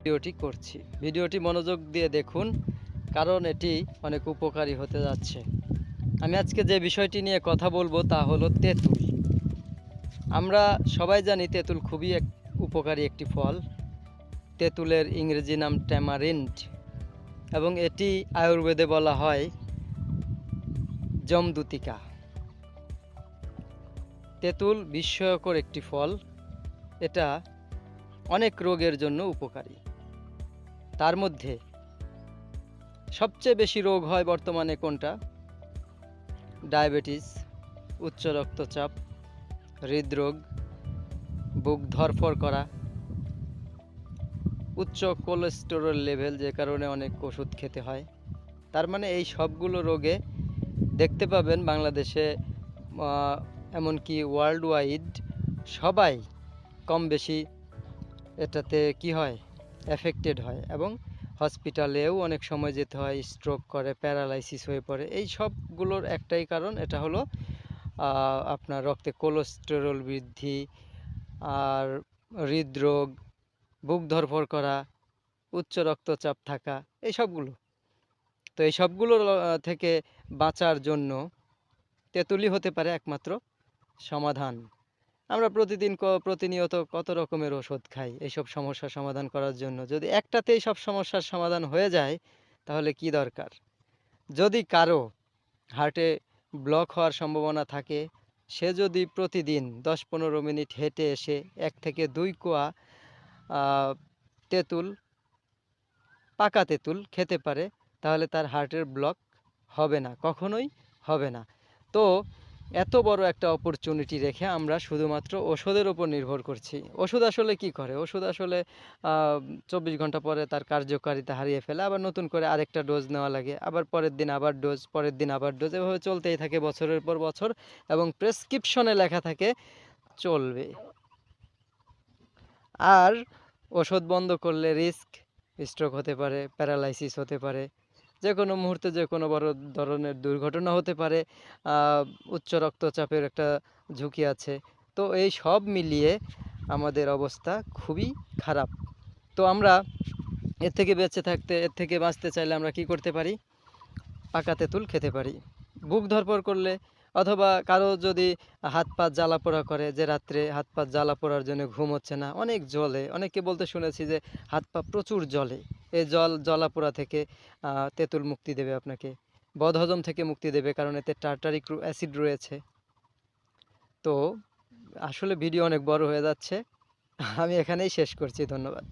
ভিডিওটি করছি। ভিডিওটি মনোযোগ দিয়ে দেখুন, কারণ এটি অনেক উপকারী হতে যাচ্ছে। আমি আজকে যে বিষয়টি নিয়ে কথা বলবো তা হলো তেঁতুল। আমরা সবাই জানি তেঁতুল খুবই উপকারী একটি ফল। তেঁতুলের ইংরেজি নাম ট্যামারিন্ড এবং এটি আয়ুর্বেদে বলা হয় যমদূতিকা। তেঁতুল বিস্ময়কর একটি ফল। এটা অনেক রোগের জন্য উপকারী। তার মধ্যে সবচেয়ে বেশি রোগ হয় বর্তমানে কোনটা? ডায়াবেটিস, উচ্চ রক্তচাপ, হৃদরোগ, বুক ধড়ফড় করা, উচ্চ কোলেস্টেরল লেভেল, যে কারণে অনেক ওষুধ খেতে হয়। তার মানে এই সবগুলো রোগে দেখতে পাবেন বাংলাদেশে, এমনকি ওয়ার্ল্ড ওয়াইড সবাই কম বেশি এটাতে কি হয়, এফেক্টেড হয় এবং হসপিটালেও অনেক সময় যেতে হয়, স্ট্রোক করে, প্যারালাইসিস হয়ে পড়ে। এই সবগুলোর একটাই কারণ, এটা হলো আপনার রক্তে কোলেস্টেরল বৃদ্ধি, আর হৃদরোগ, বুক ধড়ফড় করা, উচ্চ রক্তচাপ থাকা, এই সবগুলো। তো এই সবগুলো থেকে বাঁচার জন্য তেঁতুলই হতে পারে একমাত্র সমাধান। আমরা প্রতিনিয়ত কত রকমের ওষুধ খাই এইসব সমস্যার সমাধান করার জন্য। যদি একটাতেই সব সমস্যার সমাধান হয়ে যায় তাহলে কি দরকার? যদি কারো হার্টে ব্লক হওয়ার সম্ভাবনা থাকে, সে যদি প্রতিদিন 10-15 মিনিট হেঁটে এসে 1 থেকে 2 কোয়া তেঁতুল, পাকা তেঁতুল খেতে পারে, তাহলে তার হার্টের ব্লক হবে না, কখনোই হবে না। তো এত বড় একটা অপরচুনিটি রেখে আমরা শুধুমাত্র ওষুধের উপর নির্ভর করছি। ওষুধ আসলে কি করে? ওষুধ আসলে 24 ঘন্টা পরে তার কার্যকারিতা হারিয়ে ফেলে, আবার নতুন করে আরেকটা ডোজ নেওয়া লাগে, আবার পরের দিন আবার ডোজ, পরের দিন আবার ডোজ, এভাবে চলতেই থাকে বছরের পর বছর, এবং প্রেসক্রিপশনে লেখা থাকে চলবে। আর ওষুধ বন্ধ করলে রিস্ক, স্ট্রোক হতে পারে, প্যারালাইসিস হতে পারে, যে কোনো মুহূর্তে যে কোনো বড় ধরনের দুর্ঘটনা হতে পারে, উচ্চ রক্তচাপের একটা ঝুঁকি আছে। তো এই সব মিলিয়ে আমাদের অবস্থা খুবই খারাপ। তো আমরা এর থেকে বেঁচে থাকতে, এর থেকে বাঁচতে চাইলে আমরা কি করতে পারি? পাকা তেঁতুল খেতে পারি। বুক ধড়ফড় করলে, অথবা কারো যদি হাত পা জ্বালা পোড়া করে, যে রাত্রে হাত পা জ্বালা পোড়ার জন্য ঘুম হচ্ছে না, অনেক জ্বলে, অনেককে বলতে শুনেছি যে হাত পা প্রচুর জ্বলে, এই জ্বালা পোড়া থেকে তেঁতুল মুক্তি দেবে আপনাকে। বদহজম থেকে মুক্তি দেবে, কারণ এতে টার্টারিক অ্যাসিড রয়েছে। তো আসলে ভিডিও অনেক বড় হয়ে যাচ্ছে, আমি এখানেই শেষ করছি। ধন্যবাদ।